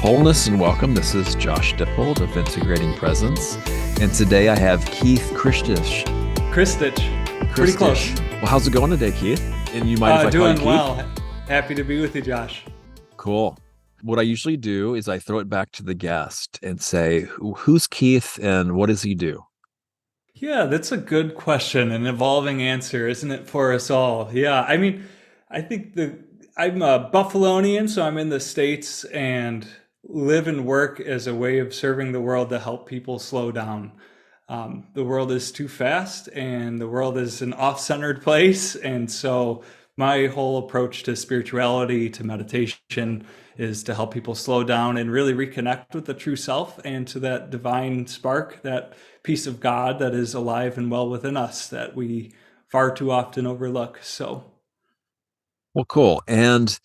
Wholeness and welcome. This is Josh Dippold of Integrating Presence. And today I have Keith Kristich. Pretty close. Well, how's it going today, Keith? And you mind if I call you Doing Keith? well. Happy to be with you, Josh. Cool. What I usually do is I throw it back to the guest and say, who's Keith and what does he do? Yeah, that's a good question, an evolving answer, isn't it, for us all? Yeah, I think I'm a Buffalonian, so I'm in the States and live and work as a way of serving the world to help people slow down. The world is too fast and the world is an off-centered place. And so my whole approach to spirituality, to meditation, is to help people slow down and really reconnect with the true self and to that divine spark, that piece of God that is alive and well within us that we far too often overlook. Well, cool. And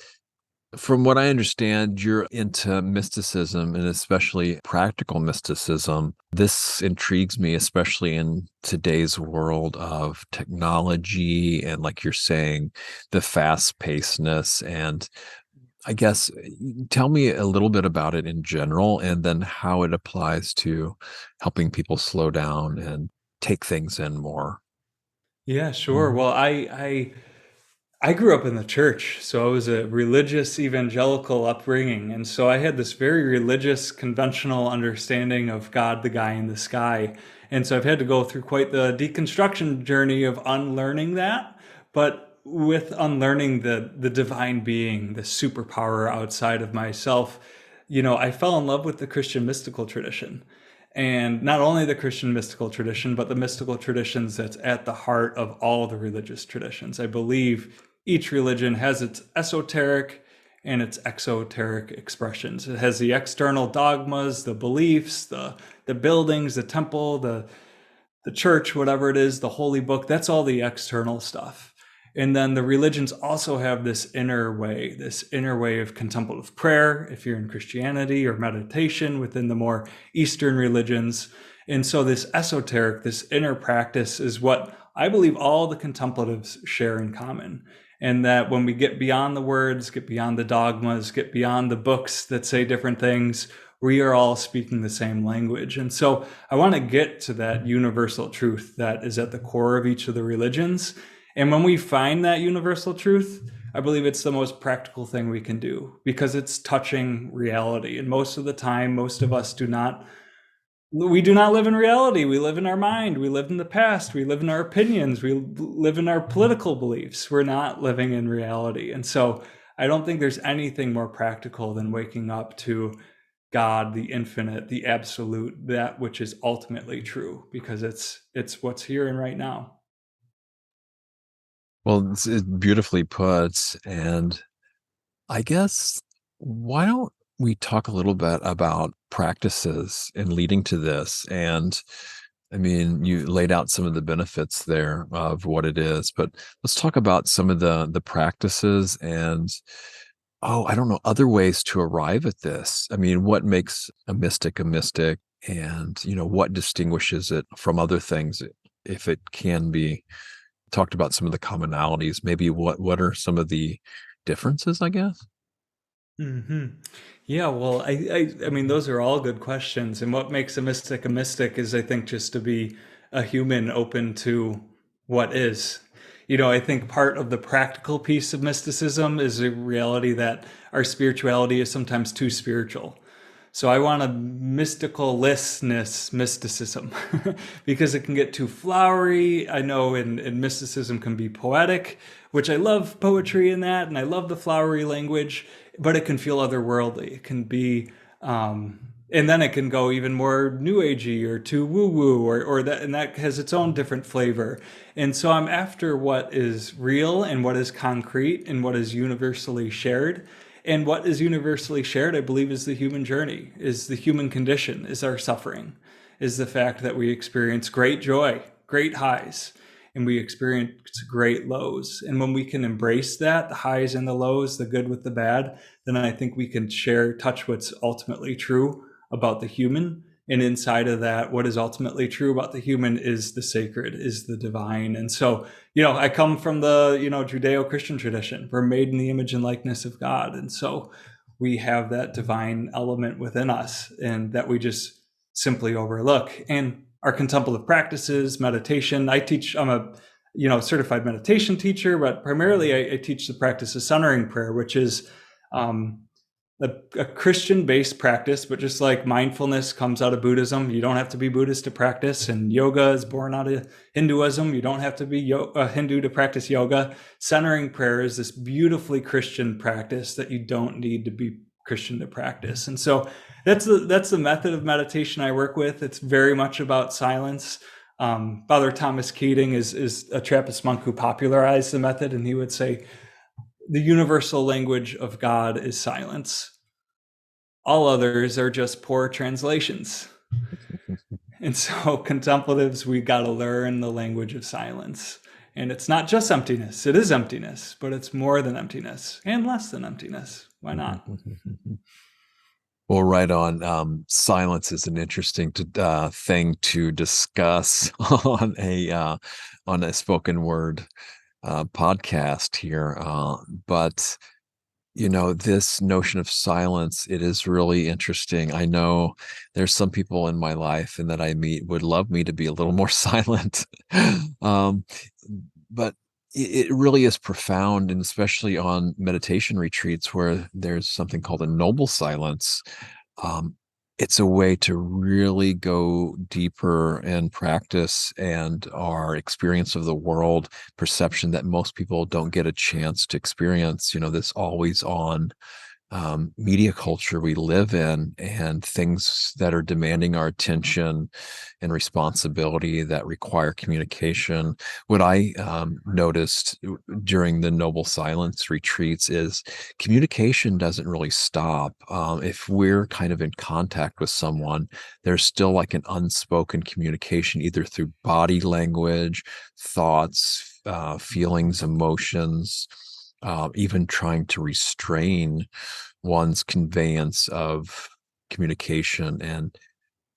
from what I understand, you're into mysticism and especially practical mysticism. This intrigues me, especially in today's world of technology and, like you're saying, the fast-pacedness. And I guess tell me a little bit about it in general and then how it applies to helping people slow down and take things in more. Yeah, sure. Well, I grew up in the church, so I was a religious evangelical upbringing. And so I had this very religious, conventional understanding of God, the guy in the sky. And so I've had to go through quite the deconstruction journey of unlearning that, but with unlearning the divine being, the superpower outside of myself, I fell in love with the Christian mystical tradition. And not only the Christian mystical tradition, but the mystical traditions that's at the heart of all the religious traditions. I believe each religion has its esoteric and its exoteric expressions. It has the external dogmas, the beliefs, the buildings, the temple, the church, whatever it is, the holy book. That's all the external stuff. And then the religions also have this inner way of contemplative prayer, if you're in Christianity, or meditation within the more Eastern religions. And so this esoteric, this inner practice is what I believe all the contemplatives share in common. And that when we get beyond the words, get beyond the dogmas, get beyond the books that say different things, we are all speaking the same language. And so I want to get to that universal truth that is at the core of each of the religions. And when we find that universal truth, I believe it's the most practical thing we can do because it's touching reality. And most of the time, most of us do not live in reality. We live in our mind. We live in the past. We live in our opinions. We live in our political beliefs. We're not living in reality. And so I don't think there's anything more practical than waking up to God, the infinite, the absolute, that which is ultimately true, because it's what's here and right now. Well, it's beautifully put. And I guess why don't we talk a little bit about practices and leading to this? And I mean, you laid out some of the benefits there of what it is, but let's talk about some of the practices and, I don't know, other ways to arrive at this. I mean, what makes a mystic and, what distinguishes it from other things, if it can be talked about some of the commonalities, maybe what are some of the differences, I guess? hmm Yeah, well, I mean, those are all good questions. And what makes a mystic is, I think, just to be a human open to what is. I think part of the practical piece of mysticism is a reality that our spirituality is sometimes too spiritual. So I want a mysticallessness mysticism because it can get too flowery. I know in mysticism can be poetic, which I love poetry in that, and I love the flowery language, but it can feel otherworldly. It can be, and then it can go even more new agey or too woo-woo or that, and that has its own different flavor. And so I'm after what is real and what is concrete and what is universally shared. And what is universally shared, I believe, is the human journey, is the human condition, is our suffering, is the fact that we experience great joy, great highs, and we experience great lows. And when we can embrace that, the highs and the lows, the good with the bad, then I think we can touch what's ultimately true about the human. And inside of that, what is ultimately true about the human is the sacred, is the divine. And so, I come from the, Judeo-Christian tradition. We're made in the image and likeness of God. And so we have that divine element within us and that we just simply overlook. And our contemplative practices, meditation, I'm a certified meditation teacher, but primarily I teach the practice of centering prayer, which is um, a Christian-based practice, but just like mindfulness comes out of Buddhism, you don't have to be Buddhist to practice, and yoga is born out of Hinduism. You don't have to be Hindu to practice yoga. Centering prayer is this beautifully Christian practice that you don't need to be Christian to practice. And so that's the method of meditation I work with. It's very much about silence. Father Thomas Keating is a Trappist monk who popularized the method, and he would say, the universal language of God is silence. All others are just poor translations. And so contemplatives, we got to learn the language of silence. And it's not just emptiness. It is emptiness, but it's more than emptiness and less than emptiness. Why not? Well, right on. Silence is an interesting thing to discuss on a spoken word podcast here. But this notion of silence, it is really interesting. I know there's some people in my life and that I meet would love me to be a little more silent. um, but it really is profound, and especially on meditation retreats where there's something called a noble silence. um, it's a way to really go deeper and practice and our experience of the world, perception that most people don't get a chance to experience, this always on media culture we live in, and things that are demanding our attention and responsibility that require communication. What I noticed during the Noble Silence retreats is communication doesn't really stop. If we're kind of in contact with someone, there's still like an unspoken communication, either through body language, thoughts, feelings, emotions, even trying to restrain one's conveyance of communication. And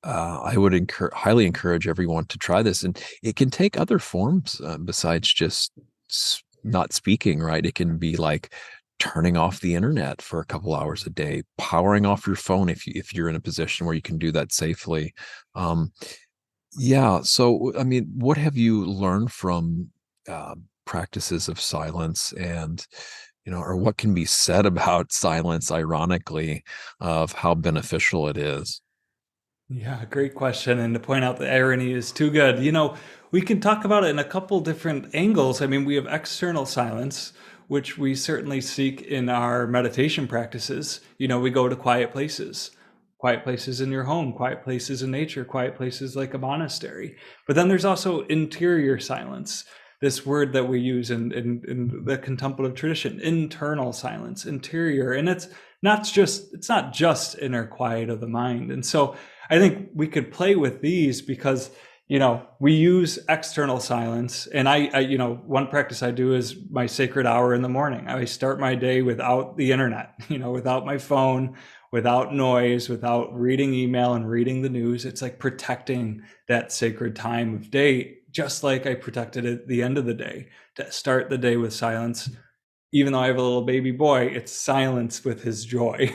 I would highly encourage everyone to try this. And it can take other forms besides just not speaking, right? It can be like turning off the internet for a couple hours a day, powering off your phone if you're in a position where you can do that safely. Um, yeah. So, I mean, what have you learned from practices of silence, and, or what can be said about silence, ironically, of how beneficial it is? Yeah, great question. And to point out the irony is too good. We can talk about it in a couple different angles. I mean, we have external silence, which we certainly seek in our meditation practices. We go to quiet places in your home, quiet places in nature, quiet places like a monastery. But then there's also interior silence, this word that we use in the contemplative tradition, internal silence, interior. And it's not just inner quiet of the mind. And so I think we could play with these because we use external silence. And I one practice I do is my sacred hour in the morning. I start my day without the internet, without my phone, without noise, without reading email and reading the news. It's like protecting that sacred time of day, just like I protected it at the end of the day, to start the day with silence. Even though I have a little baby boy, it's silence with his joy.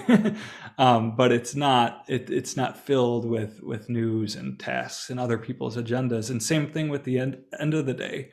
But it's not filled with news and tasks and other people's agendas. And same thing with the end of the day.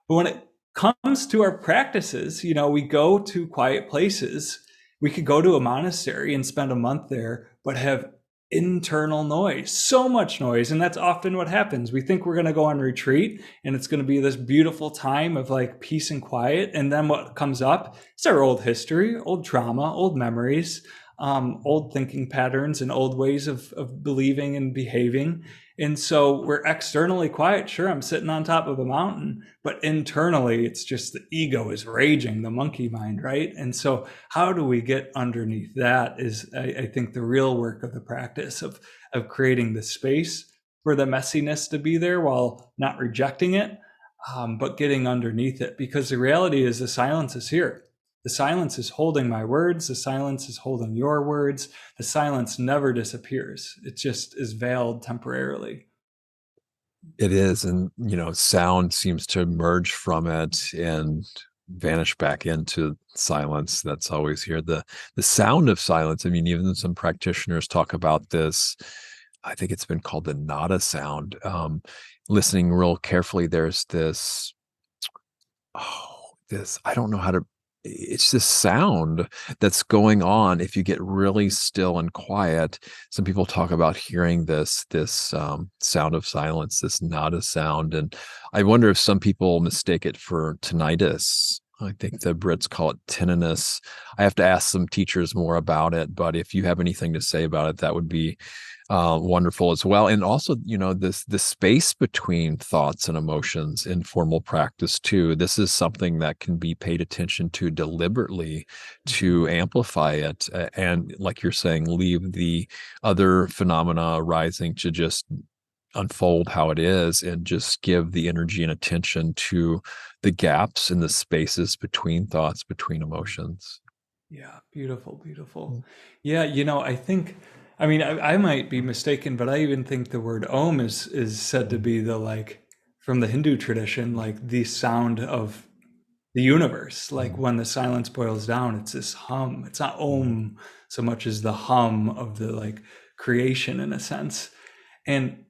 But when it comes to our practices, we go to quiet places. We could go to a monastery and spend a month there, but have internal noise, so much noise. And that's often what happens. We think we're going to go on retreat and it's going to be this beautiful time of like peace and quiet. And then what comes up is our old history, old trauma, old memories, old thinking patterns and old ways of believing and behaving. And so we're externally quiet. Sure, I'm sitting on top of a mountain, but internally it's just the ego is raging, the monkey mind, right? And so how do we get underneath that is, I think, the real work of the practice of creating the space for the messiness to be there while not rejecting it, but getting underneath it. Because the reality is the silence is here. The silence is holding my words. The silence is holding your words. The silence never disappears. It just is veiled temporarily. It is, and sound seems to emerge from it, and vanish back into silence that's always here. The sound of silence. I mean, even some practitioners talk about this. I think it's been called the nada sound. Listening real carefully, there's this, this, I don't know how to, it's this sound that's going on if you get really still and quiet. Some people talk about hearing this sound of silence, this nada sound. And I wonder if some people mistake it for tinnitus. I think the Brits call it tinnitus. I have to ask some teachers more about it, but if you have anything to say about it, that would be wonderful as well. And also, this space between thoughts and emotions in formal practice too. This is something that can be paid attention to deliberately to amplify it, and like you're saying, leave the other phenomena arising to just unfold how it is, and just give the energy and attention to the gaps in the spaces between thoughts, between emotions. Yeah, beautiful, beautiful. Yeah, I think, I mean, I might be mistaken, but I even think the word Om is said to be the, like, from the Hindu tradition, like the sound of the universe. Like when the silence boils down, it's this hum. It's not Om so much as the hum of the, like, creation in a sense. And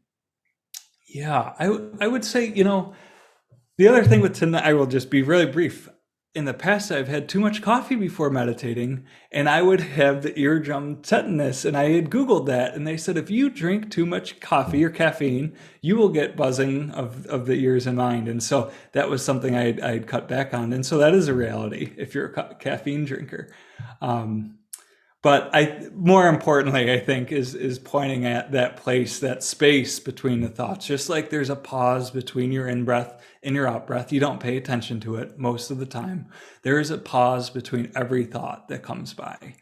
yeah, I would say, the other thing with tonight, I will just be really brief. In the past, I've had too much coffee before meditating, and I would have the eardrum tetanus. And I had Googled that, and they said if you drink too much coffee or caffeine, you will get buzzing of the ears and mind. And so that was something I'd cut back on. And so that is a reality if you're a caffeine drinker. But more importantly, I think, is pointing at that place, that space between the thoughts. Just like there's a pause between your in breath and your out breath, you don't pay attention to it most of the time. There is a pause between every thought that comes by.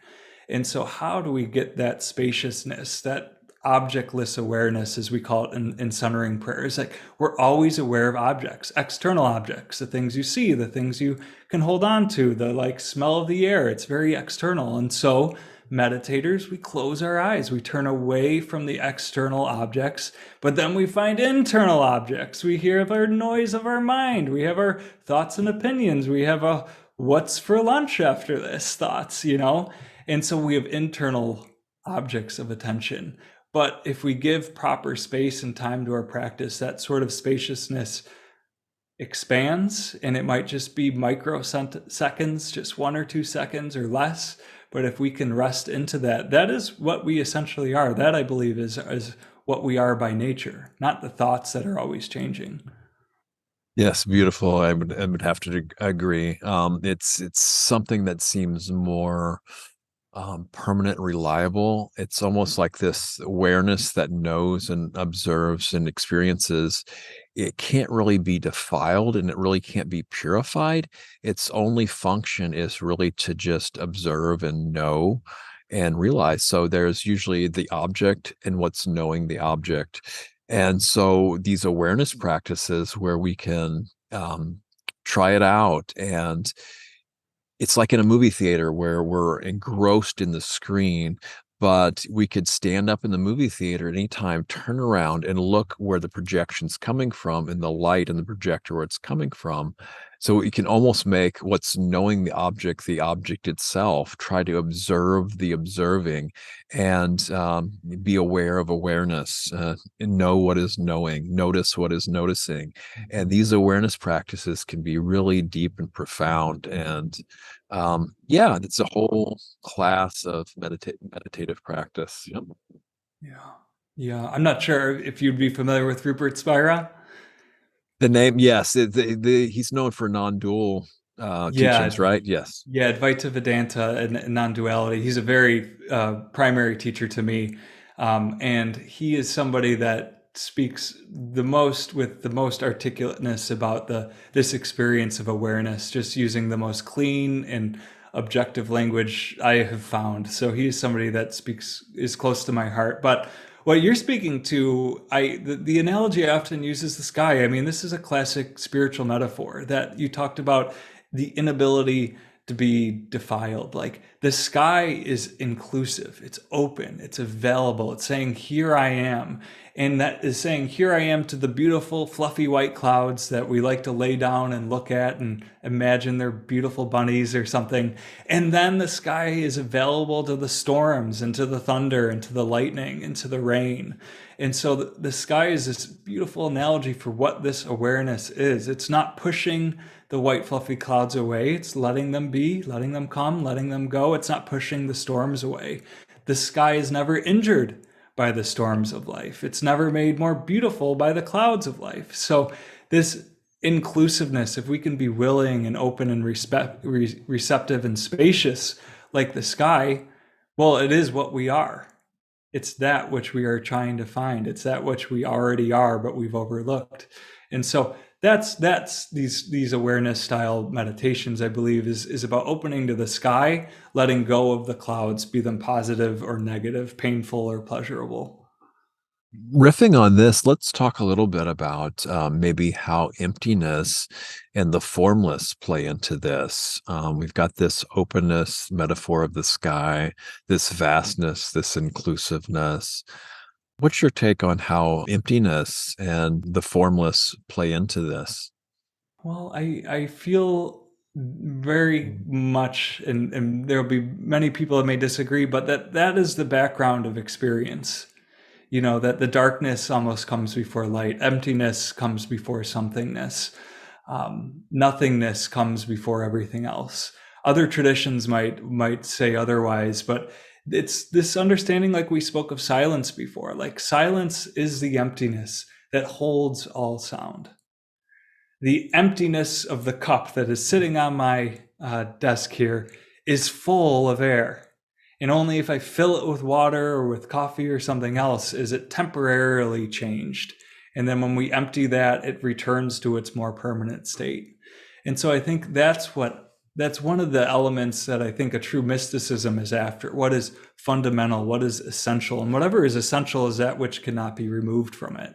And so how do we get that spaciousness, that objectless awareness, as we call it in centering prayer? Is like we're always aware of objects, external objects, the things you see, the things you can hold on to, the, like, smell of the air. It's very external. And so meditators, we close our eyes, we turn away from the external objects, but then we find internal objects. We hear the noise of our mind, we have our thoughts and opinions, we have a what's for lunch after this thoughts, and so we have internal objects of attention. But if we give proper space and time to our practice, that sort of spaciousness expands, and it might just be microseconds, just 1 or 2 seconds or less. But if we can rest into that, that is what we essentially are. That, I believe, is what we are by nature, not the thoughts that are always changing. Yes, beautiful. I would have to agree. It's something that seems more permanent, reliable. It's almost like this awareness that knows and observes and experiences. It can't really be defiled, and it really can't be purified. Its only function is really to just observe and know and realize. So there's usually the object and what's knowing the object. And so these awareness practices where we can try it out, and it's like in a movie theater where we're engrossed in the screen, but we could stand up in the movie theater at any time, turn around and look where the projection's coming from, and the light and the projector where it's coming from. So we can almost make what's knowing the object itself, try to observe the observing, and be aware of awareness, and know what is knowing, notice what is noticing. And these awareness practices can be really deep and profound. And yeah, it's a whole class of meditative practice. Yep. Yeah. Yeah. I'm not sure if you'd be familiar with Rupert Spira. The name, yes, he's known for non-dual teachings, Yeah. right? Yes. Yeah. Advaita Vedanta and non-duality. He's a very primary teacher to me. And he is somebody that speaks the most with the most articulateness about this experience of awareness, just using the most clean and objective language I have found. So he is somebody that is close to my heart. But what you're speaking to, the analogy I often use is the sky. I mean, this is a classic spiritual metaphor that you talked about, the inability to be defiled. Like the sky is inclusive, it's open, it's available, it's saying, here I am. And that is saying, here I am to the beautiful, fluffy white clouds that we like to lay down and look at and imagine they're beautiful bunnies or something. And then the sky is available to the storms and to the thunder and to the lightning and to the rain. And so the sky is this beautiful analogy for what this awareness is. It's not pushing the white fluffy clouds away. It's letting them be, letting them come, letting them go. It's not pushing the storms away. The sky is never injured by the storms of life. It's never made more beautiful by the clouds of life. So this inclusiveness, if we can be willing and open and receptive and spacious like the sky, well, it is what we are. It's that which we are trying to find. It's that which we already are, but we've overlooked. And so that's these awareness style meditations, I believe, is about opening to the sky, letting go of the clouds, be them positive or negative, painful or pleasurable. Riffing on this, let's talk a little bit about maybe how emptiness and the formless play into this. We've got this openness metaphor of the sky, this vastness, this inclusiveness. What's your take on how emptiness and the formless play into this? Well, I feel very much, and there'll be many people that may disagree, but that is the background of experience. That the darkness almost comes before light, emptiness comes before somethingness, nothingness comes before everything else. Other traditions might say otherwise, but it's this understanding, like we spoke of silence before, like silence is the emptiness that holds all sound. The emptiness of the cup that is sitting on my desk here is full of air. And only if I fill it with water or with coffee or something else is it temporarily changed. And then when we empty that, it returns to its more permanent state. And so I think that's one of the elements that I think a true mysticism is after. What is fundamental? What is essential? And whatever is essential is that which cannot be removed from it.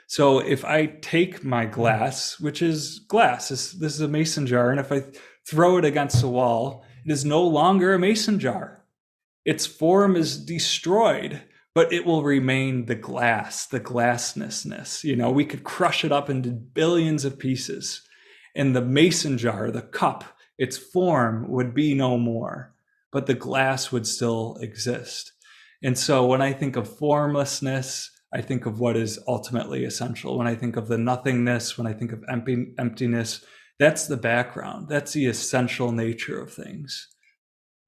So if I take my glass, which is glass, this is a mason jar, and if I throw it against the wall, it is no longer a mason jar. Its form is destroyed, but it will remain the glass, the glassness. We could crush it up into billions of pieces. And the mason jar, the cup, its form would be no more, but the glass would still exist. And so when I think of formlessness, I think of what is ultimately essential. When I think of the nothingness, when I think of emptiness, that's the background. That's the essential nature of things.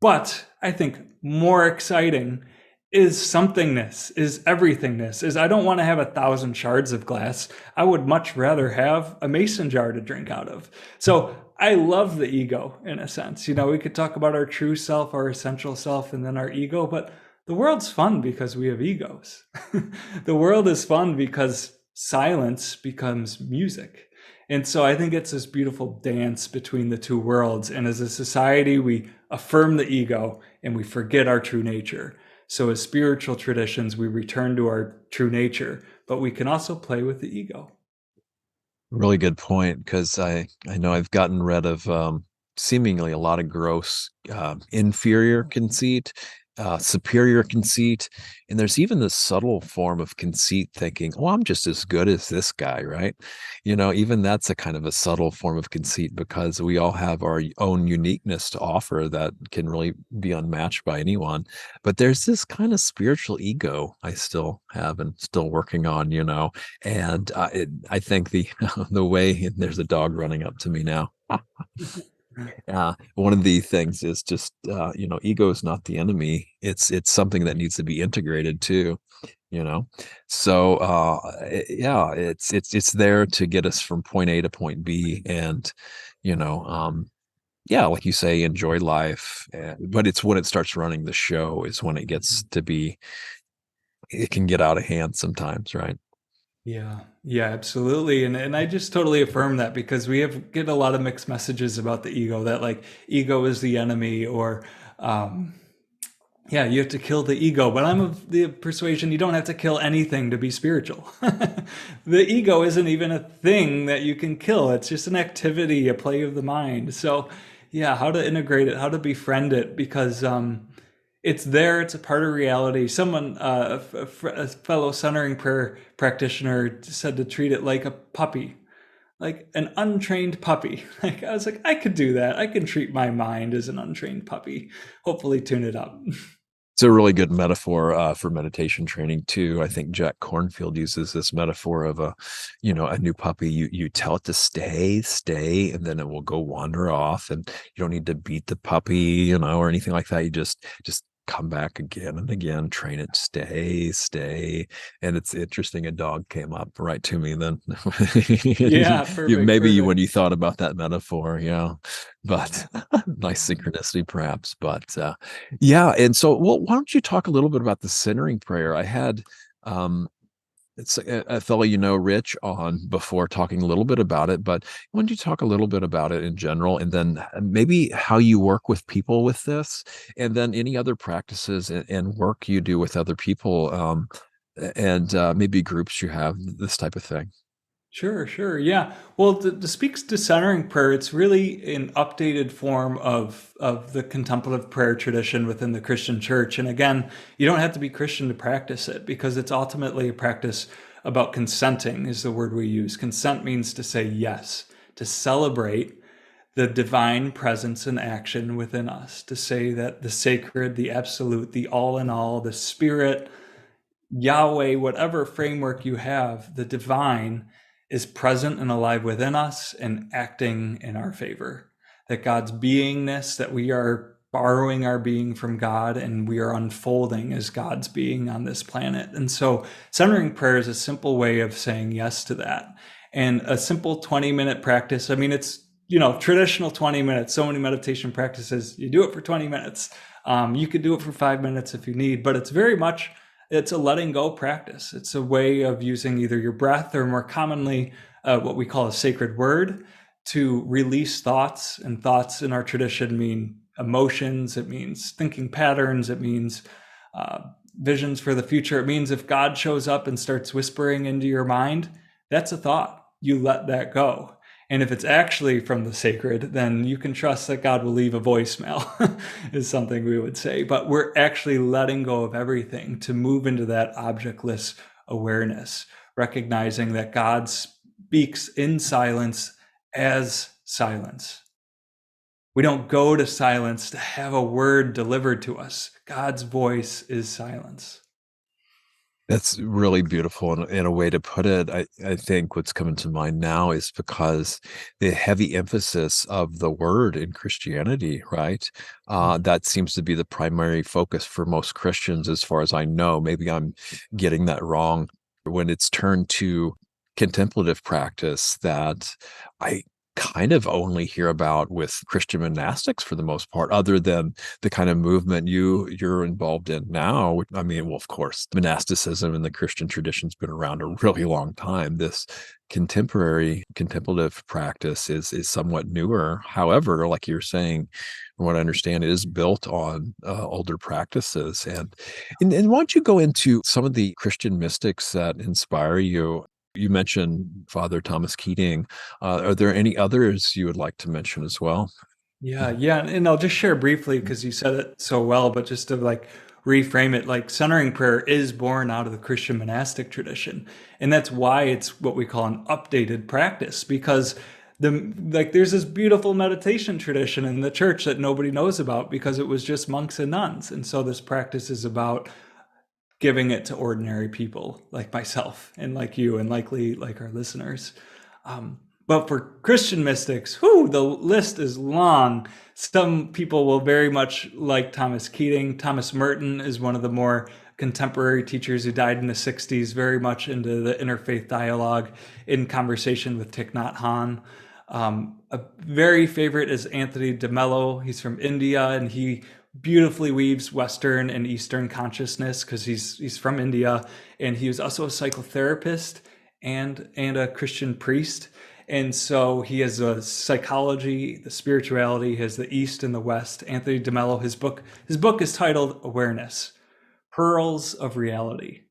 But I think more exciting is somethingness, is everythingness, is I don't want to have 1,000 shards of glass. I would much rather have a mason jar to drink out of. So I love the ego in a sense. We could talk about our true self, our essential self, and then our ego, but the world's fun because we have egos. The world is fun because silence becomes music. And so I think it's this beautiful dance between the two worlds. And as a society, we affirm the ego and we forget our true nature. So as spiritual traditions, we return to our true nature, but we can also play with the ego. Really good point, because I know I've gotten rid of seemingly a lot of gross inferior conceit, superior conceit, and there's even this subtle form of conceit thinking, oh, I'm just as good as this guy, right? Even that's a kind of a subtle form of conceit, because we all have our own uniqueness to offer that can really be unmatched by anyone. But there's this kind of spiritual ego I still have and still working on, and I think the way, there's a dog running up to me now. One of the things is just ego is not the enemy. It's something that needs to be integrated too. So yeah, it's there to get us from point A to point B, and yeah, like you say, enjoy life. But it's when it starts running the show is when it gets to be, it can get out of hand sometimes, right? Yeah, absolutely. And I just totally affirm that, because we get a lot of mixed messages about the ego, that like ego is the enemy, or yeah, you have to kill the ego. But I'm of the persuasion you don't have to kill anything to be spiritual. The ego isn't even a thing that you can kill. It's just an activity, a play of the mind. So yeah, how to integrate it, how to befriend it, because It's there. It's a part of reality. Someone, a fellow centering prayer practitioner, said to treat it like a puppy, like an untrained puppy. Like I was like, I could do that. I can treat my mind as an untrained puppy. Hopefully, tune it up. It's a really good metaphor for meditation training too. I think Jack Cornfield uses this metaphor of a new puppy. You tell it to stay, and then it will go wander off, and you don't need to beat the puppy, or anything like that. You just come back again and again, train it, stay. And it's interesting. A dog came up right to me then. Yeah, you perfect, maybe perfect. when you thought about that metaphor, yeah, but nice synchronicity perhaps, but yeah, and so, well, why don't you talk a little bit about the centering prayer? I had um, it's a fellow Rich, on before, talking a little bit about it, but why don't you talk a little bit about it in general, and then maybe how you work with people with this, and then any other practices and work you do with other people, and maybe groups you have, this type of thing. Sure, sure. Yeah. Well, to speak to centering prayer, it's really an updated form of the contemplative prayer tradition within the Christian church. And again, you don't have to be Christian to practice it, because it's ultimately a practice about consenting, is the word we use. Consent means to say yes, to celebrate the divine presence and action within us, to say that the sacred, the absolute, the all in all, the spirit, Yahweh, whatever framework you have, the divine is present and alive within us and acting in our favor. That God's beingness, that we are borrowing our being from God and we are unfolding as God's being on this planet. And so centering prayer is a simple way of saying yes to that. And a simple 20-minute practice. I mean, it's, traditional 20 minutes. So many meditation practices, you do it for 20 minutes. You could do it for 5 minutes if you need, but it's a letting go practice. It's a way of using either your breath, or more commonly, what we call a sacred word, to release thoughts. And thoughts in our tradition mean emotions. It means thinking patterns. It means visions for the future. It means if God shows up and starts whispering into your mind, that's a thought. You let that go. And if it's actually from the sacred, then you can trust that God will leave a voicemail, is something we would say. But we're actually letting go of everything to move into that objectless awareness, recognizing that God speaks in silence as silence. We don't go to silence to have a word delivered to us. God's voice is silence. That's really beautiful, in a way to put it. I think what's coming to mind now is because the heavy emphasis of the word in Christianity, right? That seems to be the primary focus for most Christians, as far as I know. Maybe I'm getting that wrong. When it's turned to contemplative practice, that I kind of only hear about with Christian monastics for the most part, other than the kind of movement you're involved in now. I mean, well, of course, monasticism and the Christian tradition's been around a really long time. This contemporary contemplative practice is somewhat newer. However, like you're saying, from what I understand, it is built on older practices. And why don't you go into some of the Christian mystics that inspire you? You mentioned Father Thomas Keating. Are there any others you would like to mention as well? Yeah, yeah, and I'll just share briefly because you said it so well, but just to reframe it, like centering prayer is born out of the Christian monastic tradition, and that's why it's what we call an updated practice, because there's this beautiful meditation tradition in the church that nobody knows about because it was just monks and nuns, and so this practice is about giving it to ordinary people like myself and like you and likely like our listeners. But for Christian mystics, the list is long. Some people will very much like Thomas Keating. Thomas Murton is one of the more contemporary teachers who died in the 60s, very much into the interfaith dialogue in conversation with Thich Nhat Hanh. A very favorite is Anthony de Mello. He's from India, and he beautifully weaves Western and Eastern consciousness because he's from India, and he was also a psychotherapist and a Christian priest. And so he has a psychology, the spirituality, has the East and the West. Anthony de Mello, his book is titled Awareness, Pearls of Reality.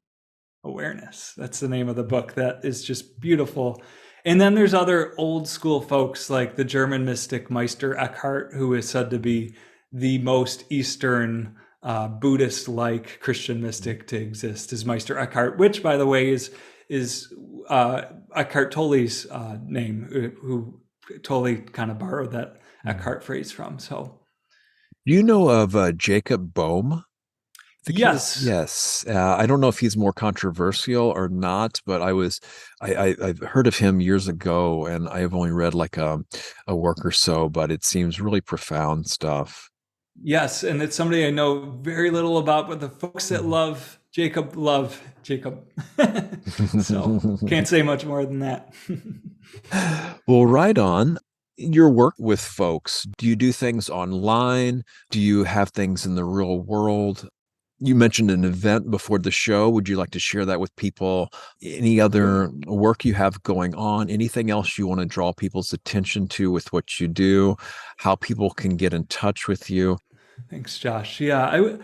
Awareness. That's the name of the book. That is just beautiful. And then there's other old school folks like the German mystic Meister Eckhart, who is said to be the most Eastern Buddhist-like Christian mystic to exist is Meister Eckhart, which, by the way, is Eckhart Tolle's name, who Tolle kind of borrowed that Eckhart phrase from. So, Do you know of Jakob Böhme? I think yes, yes. I don't know if he's more controversial or not, but I've heard of him years ago, and I have only read like a work or so, but it seems really profound stuff. yes, and it's somebody I know very little about, but the folks that love Jacob. So can't say much more than that. Well, right on. Your work with folks, do you do things online? Do you have things in the real world? You mentioned an event before the show. Would you like to share that with people? Any other work you have going on? Anything else you want to draw people's attention to with what you do? How people can get in touch with you? Thanks, Josh. Yeah,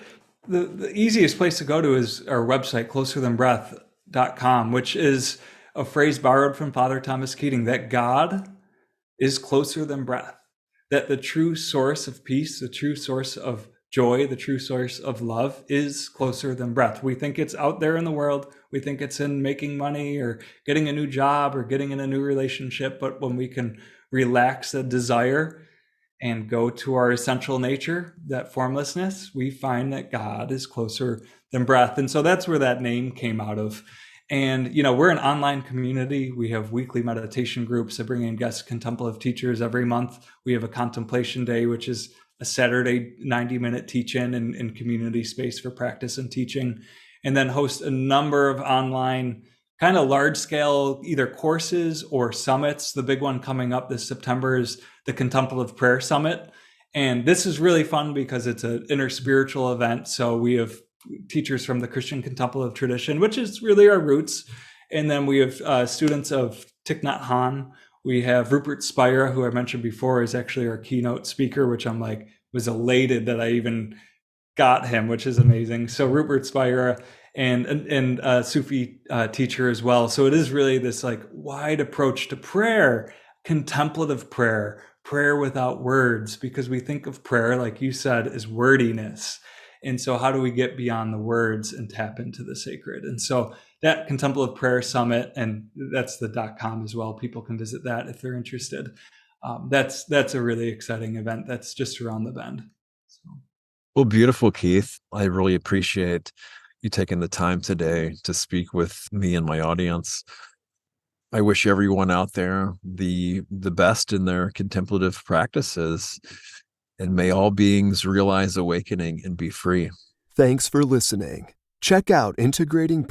the easiest place to go to is our website, closerthanbreath.com, which is a phrase borrowed from Father Thomas Keating, that God is closer than breath, that the true source of peace, the true source of joy, the true source of love is closer than breath. We think it's out there in the world. We think it's in making money or getting a new job or getting in a new relationship. But when we can relax the desire and go to our essential nature, that formlessness, we find that God is closer than breath. And so that's where that name came out of. And, we're an online community. We have weekly meditation groups. I bring in guest contemplative teachers every month. We have a contemplation day, which is a Saturday 90-minute teach-in and community space for practice and teaching, and then host a number of online kind of large-scale either courses or summits. The big one coming up this September is the Contemplative Prayer Summit. And this is really fun because it's an interspiritual event. So we have teachers from the Christian contemplative tradition, which is really our roots. And then we have students of Thich Nhat Hanh. We have Rupert Spira, who I mentioned before, is actually our keynote speaker, which I'm like, was elated that I even got him, which is amazing. So Rupert Spira and a Sufi teacher as well. So it is really this like wide approach to prayer, contemplative prayer, prayer without words, because we think of prayer, like you said, as wordiness. And so how do we get beyond the words and tap into the sacred? And so that Contemplative Prayer Summit, and that's the .com as well. People can visit that if they're interested. That's a really exciting event. That's just around the bend. So. Well, beautiful, Keith. I really appreciate you taking the time today to speak with me and my audience. I wish everyone out there the best in their contemplative practices, and may all beings realize awakening and be free. Thanks for listening. Check out Integrating